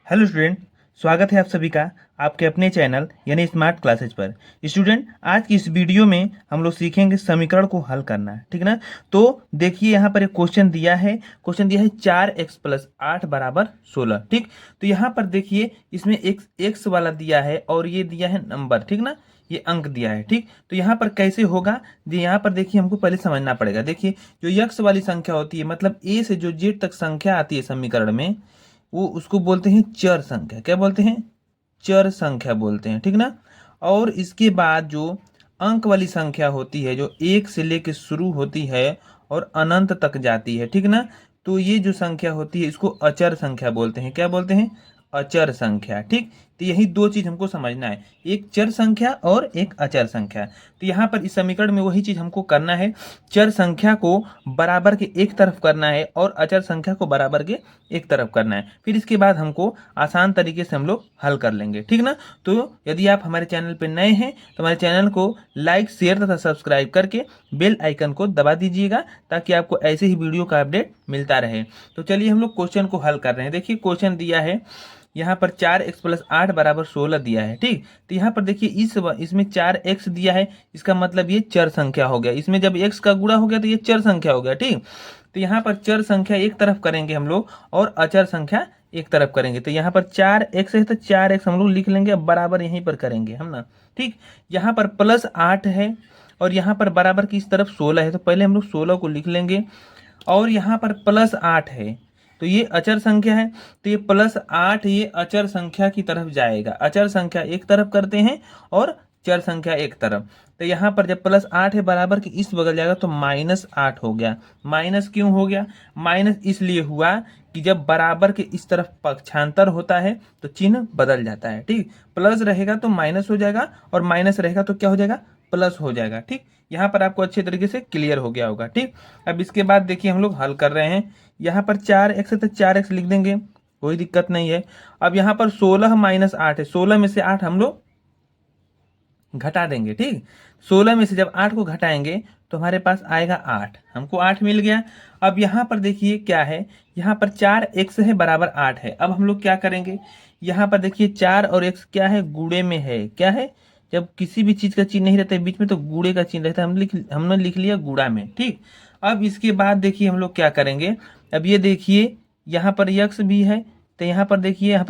Hello student. स्वागत है आप सभी का आपके अपने चैनल यानी स्मार्ट क्लासेज पर। स्टूडेंट, आज की इस वीडियो में हम लोग सीखेंगे समीकरण को हल करना, ठीक ना। तो देखिए यहाँ पर एक क्वेश्चन दिया है 4x+8 बराबर 16। ठीक, तो यहाँ पर देखिए इसमें एक्स वाला दिया है और ये दिया है नंबर, ठीक ना, ये अंक दिया है। ठीक, तो यहाँ पर कैसे होगा जी, यहाँ पर देखिए हमको पहले समझना पड़ेगा। देखिए जो यक्स वाली संख्या होती है, मतलब ए से जो जेड तक संख्या आती है समीकरण में, वो उसको बोलते हैं चर संख्या। क्या बोलते हैं? चर संख्या बोलते हैं, ठीक ना। और इसके बाद जो अंक वाली संख्या होती है, जो एक से लेके शुरू होती है और अनंत तक जाती है, ठीक ना, तो ये जो संख्या होती है इसको अचर संख्या बोलते हैं। क्या बोलते हैं? अचर संख्या। ठीक, तो यही दो चीज हमको समझना है, एक चर संख्या और एक अचर संख्या। तो यहाँ पर इस समीकरण में वही चीज हमको करना है, चर संख्या को बराबर के एक तरफ करना है और अचर संख्या को बराबर के एक तरफ करना है। फिर इसके बाद हमको आसान तरीके से हम लोग हल कर लेंगे, ठीक ना। तो यदि आप हमारे चैनल पर नए हैं तो हमारे चैनल को लाइक, शेयर तथा सब्सक्राइब करके बेल आइकन को दबा दीजिएगा, ताकि आपको ऐसे ही वीडियो का अपडेट मिलता रहे। तो चलिए हम लोग क्वेश्चन को हल कर रहे हैं। देखिए क्वेश्चन दिया है यहाँ पर 4x+8 बराबर 16 दिया है। ठीक, तो यहाँ पर देखिए इसमें 4x दिया है, इसका मतलब ये चर संख्या हो गया। इसमें जब x का गुणा हो गया तो ये चर संख्या हो गया। ठीक, तो यहाँ पर चर संख्या एक तरफ करेंगे हम लोग और अचर संख्या एक तरफ करेंगे। तो यहाँ पर 4x है तो 4x हम लोग लिख लेंगे, अब बराबर यहीं पर करेंगे हम ना। ठीक, यहाँ पर +8 है और यहाँ पर बराबर की इस तरफ 16 है, तो पहले हम लोग 16 को लिख लेंगे। और यहाँ पर +8 है तो ये अचर संख्या है, तो ये +8 ये अचर संख्या की तरफ जाएगा। अचर संख्या एक तरफ करते हैं और चर संख्या एक तरफ। तो यहाँ पर जब +8 है बराबर की इस बगल जाएगा तो -8 हो गया। माइनस क्यों हो गया? माइनस इसलिए हुआ कि जब बराबर के इस तरफ पक्षांतर होता है तो चिन्ह बदल जाता है। ठीक, प्लस रहेगा तो माइनस हो जाएगा और माइनस रहेगा तो क्या हो जाएगा? प्लस हो जाएगा। ठीक, यहाँ पर आपको अच्छे तरीके से क्लियर हो गया होगा। ठीक, अब इसके बाद देखिए हम लोग हल कर रहे हैं। यहाँ पर 4x है तो 4x लिख देंगे, कोई दिक्कत नहीं है। अब यहाँ पर 16 -8 है, 16 में से 8 हम लोग घटा देंगे। ठीक, 16 में से जब 8 को घटाएंगे तो हमारे पास आएगा 8, हमको 8 मिल गया। अब यहाँ पर देखिए क्या है, यहाँ पर 4x है बराबर 8 है। अब हम लोग क्या करेंगे, यहाँ पर देखिए 4 और x क्या है? गुणे में है। क्या है? जब किसी भी चीज का चिन्ह नहीं रहता है बीच में तो गुणे का चिन्ह रहता है, हमने लिख लिया गुणा में। ठीक, अब इसके बाद देखिए हम लोग क्या करेंगे। अब ये देखिए यहाँ पर x भी है, तो यहाँ पर देखिए यहाँ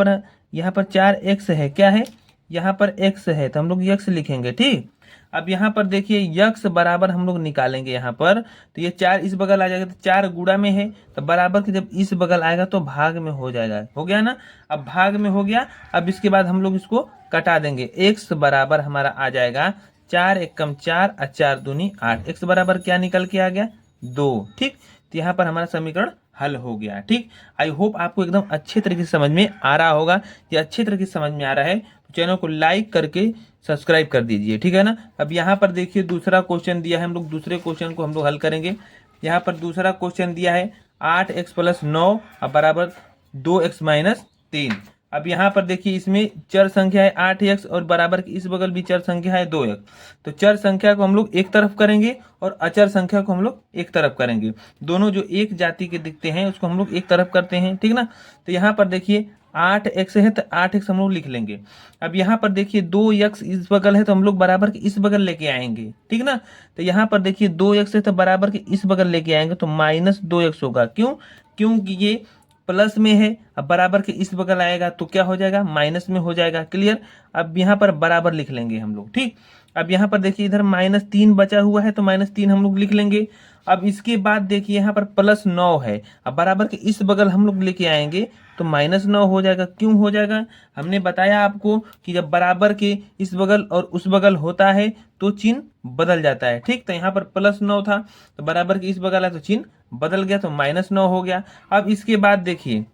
पर 4x है। क्या है? यहाँ पर x है तो हम लोग x लिखेंगे। ठीक, अब यहाँ पर देखिए x बराबर हम लोग निकालेंगे यहाँ पर, तो ये 4 इस बगल आ जाएगा तो 4 गुणा में है, तो बराबर के जब इस बगल आएगा तो भाग में हो जाएगा। हो गया ना, अब भाग में हो गया। अब इसके बाद हम लोग इसको कटा देंगे। x बराबर हमारा आ जाएगा 4 एकम 4 और 4 दूनी 8। x बराबर क्या निकल के आ गया? 2। ठीक, तो यहाँ पर हमारा समीकरण हल हो गया। ठीक, आई होप आपको एकदम अच्छे तरीके से समझ में आ रहा होगा। ये अच्छे तरीके से समझ में आ रहा है तो चैनल को लाइक करके सब्सक्राइब कर दीजिए, ठीक है ना। अब यहाँ पर देखिए दूसरा क्वेश्चन दिया है, हम लोग दूसरे क्वेश्चन को हम लोग हल करेंगे। यहाँ पर दूसरा क्वेश्चन दिया है 8x+9 बराबर 2x-3। अब यहाँ पर देखिए इसमें चर संख्या है 8x और बराबर की इस बगल भी चर संख्या है 2x। तो चर संख्या को हम लोग एक तरफ करेंगे और अचर संख्या को हम लोग एक तरफ करेंगे। दोनों जो एक जाति के दिखते हैं उसको हम लोग एक तरफ करते हैं, ठीक ना। तो यहाँ पर देखिए 8x है तो 8x हम लोग लिख लेंगे। अब यहाँ पर देखिए 2x इस बगल है तो हम लोग बराबर के इस बगल लेके आएंगे, ठीक ना। तो यहाँ पर देखिए 2x है तो बराबर के इस बगल लेके आएंगे तो -2x होगा। क्यों? क्योंकि ये प्लस में है, अब बराबर के इस बगल आएगा तो क्या हो जाएगा? माइनस में हो जाएगा। क्लियर? अब यहाँ पर बराबर लिख लेंगे हम लोग। ठीक, अब यहाँ पर देखिए इधर -3 बचा हुआ है तो -3 हम लोग लिख लेंगे। अब इसके बाद देखिए यहाँ पर +9 है, अब बराबर के इस बगल हम लोग लेके आएंगे तो -9 हो जाएगा। क्यों हो जाएगा? हमने बताया आपको कि जब बराबर के इस बगल और उस बगल होता है तो चिन्ह बदल जाता है। ठीक, तो यहाँ पर +9 था तो बराबर के इस बगल है तो चिन्ह बदल गया तो -9 हो गया। अब इसके बाद देखिए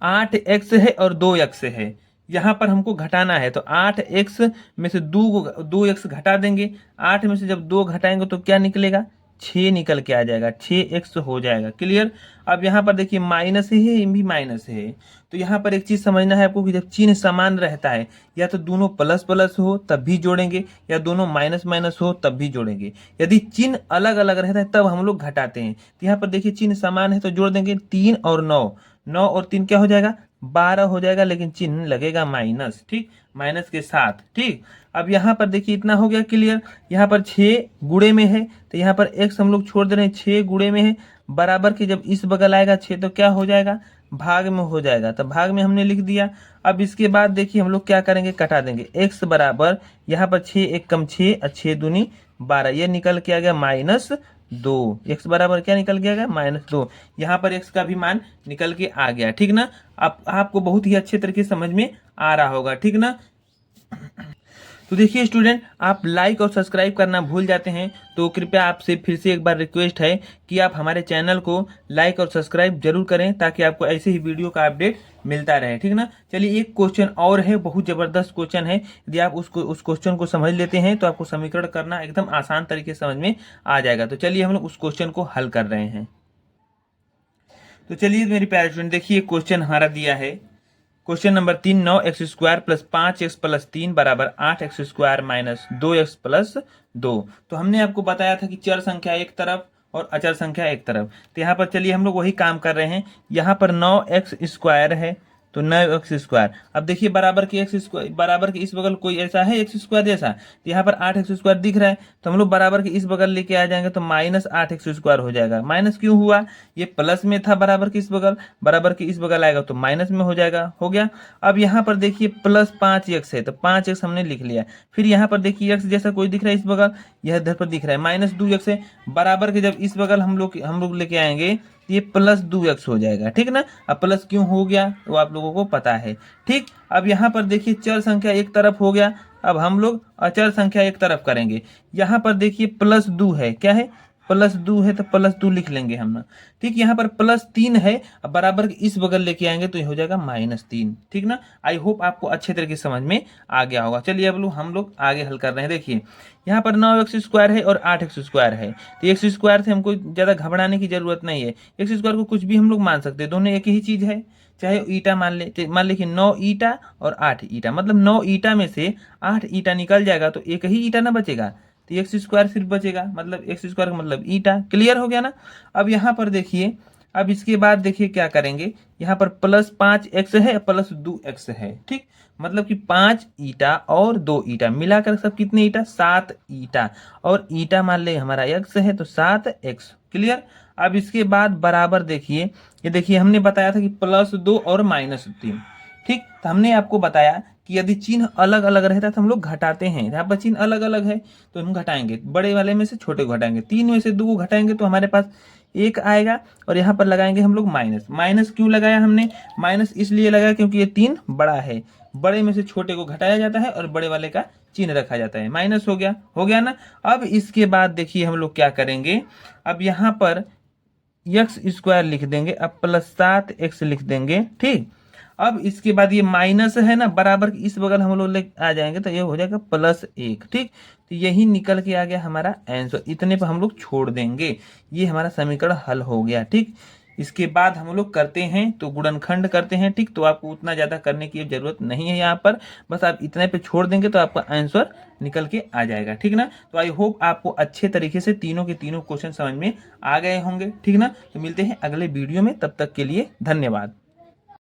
8x है और 2x है, यहाँ पर हमको घटाना है तो 8x में से 2x घटा देंगे। 8 में से जब 2 घटाएंगे तो क्या निकलेगा? 6 निकल के आ जाएगा, 6x हो जाएगा। क्लियर? अब यहाँ पर देखिए माइनस है, ये भी माइनस है, तो यहाँ पर एक चीज समझना है आपको कि जब चिन्ह समान रहता है, या तो दोनों प्लस प्लस हो तब भी जोड़ेंगे या दोनों माइनस माइनस हो तब भी जोड़ेंगे। यदि चिन्ह अलग अलग रहता है तब हम लोग घटाते हैं। तो यहाँ पर देखिए चिन्ह समान है तो जोड़ देंगे 3 और 9, 9 और 3 क्या हो जाएगा? 12 हो जाएगा, लेकिन चिन्ह लगेगा माइनस, ठीक, माइनस के साथ, ठीक। अब यहाँ पर देखिए इतना हो गया क्लियर। यहाँ पर 6 गुणे में है तो यहाँ पर x हम लोग छोड़ दे रहे हैं, 6 गुणे में है, बराबर के जब इस बगल आएगा 6 तो क्या हो जाएगा, भाग में हो जाएगा, तो भाग में हमने लिख दिया। अब इसके बाद देखिए हम लोग क्या करेंगे, कटा देंगे। x बराबर यहाँ पर 6 1 कम 6 और 6 दूनी 12, ये निकल के आ गया -2। x बराबर क्या निकल गया, -2। यहाँ पर x का भी मान निकल के आ गया, ठीक ना। आपको बहुत ही अच्छे तरीके से समझ में आ रहा होगा, ठीक ना। तो देखिए स्टूडेंट, आप लाइक और सब्सक्राइब करना भूल जाते हैं, तो कृपया आपसे फिर से एक बार रिक्वेस्ट है कि आप हमारे चैनल को लाइक और सब्सक्राइब जरूर करें, ताकि आपको ऐसे ही वीडियो का अपडेट मिलता रहे, ठीक ना। चलिए एक क्वेश्चन और है, बहुत ज़बरदस्त क्वेश्चन है। यदि आप उस क्वेश्चन को समझ लेते हैं तो आपको समीकरण करना एकदम आसान तरीके से समझ में आ जाएगा। तो चलिए हम लोग उस क्वेश्चन को हल कर रहे हैं। तो चलिए मेरे प्यारे स्टूडेंट, देखिए क्वेश्चन हमारा दिया है। क्वेश्चन नंबर 3, 9x² + 5x + 3 बराबर 8x² - 2x + 2। तो हमने आपको बताया था कि चर संख्या एक तरफ और अचर संख्या एक तरफ। तो यहाँ पर चलिए हम लोग वही काम कर रहे हैं। यहाँ पर 9x² है तो 9x²। अब देखिए बराबर के x², बराबर के इस बगल कोई ऐसा है x² जैसा, तो यहाँ पर 8x² दिख रहा है, तो हम लोग बराबर के इस बगल लेके आ जाएंगे तो -8x² हो जाएगा। माइनस क्यों हुआ, ये प्लस में था बराबर के इस बगल, बराबर के इस बगल आएगा तो माइनस में हो जाएगा, हो गया। अब यहाँ पर देखिए +5x है तो 5x हमने लिख लिया। फिर यहाँ पर देखिए x जैसा कोई दिख रहा है इस बगल, यह इधर पर दिख रहा है -2x है, बराबर के जब इस बगल हम लोग लेके आएंगे ये +2x हो जाएगा, ठीक ना। अब प्लस क्यों हो गया वो आप लोगों को पता है, ठीक। अब यहाँ पर देखिए चर संख्या एक तरफ हो गया, अब हम लोग अचर संख्या एक तरफ करेंगे। यहाँ पर देखिए +2 है, क्या है, +2 है तो +2 लिख लेंगे हम ना, ठीक। यहाँ पर +3 है, अब बराबर के इस बगल लेके आएंगे तो ये हो जाएगा -3, ठीक ना। आई होप आपको अच्छे तरीके से समझ में आ गया होगा। चलिए अब हम लोग आगे हल कर रहे हैं। देखिए यहाँ पर 9x² है और 8x² है, तो x² से हमको ज़्यादा घबराने की जरूरत नहीं है। x² को कुछ भी हम लोग मान सकते हैं, दोनों एक ही चीज़ है। चाहे ईटा मान ले कि 9 ईटा और 8 ईटा, मतलब 9 ईटा में से 8 ईटा निकल जाएगा तो एक ही ईटा ना बचेगा, तो x² सिर्फ बचेगा, मतलब x² का मतलब ईटा। क्लियर हो गया ना। अब यहाँ पर देखिए, अब इसके बाद देखिए क्या करेंगे, यहाँ पर +5x है +2x है, ठीक। मतलब कि 5 ईटा और 2 ईटा मिलाकर सब कितने ईटा, 7 ईटा, और ईटा मान ले हमारा x है तो 7x। क्लियर। अब इसके बाद बराबर देखिए, ये देखिए हमने बताया था कि +2 और -3, ठीक। तो हमने आपको बताया कि यदि चिन्ह अलग अलग रहता है तो हम लोग घटाते हैं। यहाँ पर चिन्ह अलग अलग है तो हम घटाएंगे, बड़े वाले में से छोटे को घटाएंगे, 3 में से 2 को घटाएंगे तो हमारे पास 1 आएगा, और यहाँ पर लगाएंगे हम लोग माइनस। माइनस क्यों लगाया हमने, माइनस इसलिए लगाया क्योंकि ये 3 बड़ा है, बड़े में से छोटे को घटाया जाता है और बड़े वाले का चिन्ह रखा जाता है। माइनस हो गया ना। अब इसके बाद देखिए हम लोग क्या करेंगे, अब यहाँ पर x² लिख देंगे, अब +7x लिख देंगे, ठीक। अब इसके बाद ये माइनस है ना, बराबर इस बगल हम लोग ले आ जाएंगे तो ये हो जाएगा +1, ठीक। तो यही निकल के आ गया हमारा आंसर, इतने पर हम लोग छोड़ देंगे। ये हमारा समीकरण हल हो गया, ठीक। इसके बाद हम लोग करते हैं तो गुणनखंड करते हैं, ठीक। तो आपको उतना ज़्यादा करने की जरूरत नहीं है, यहाँ पर बस आप इतने पे छोड़ देंगे तो आपका आंसर निकल के आ जाएगा, ठीक ना। तो आई होप आपको अच्छे तरीके से तीनों के तीनों क्वेश्चन समझ में आ गए होंगे, ठीक ना। तो मिलते हैं अगले वीडियो में, तब तक के लिए धन्यवाद।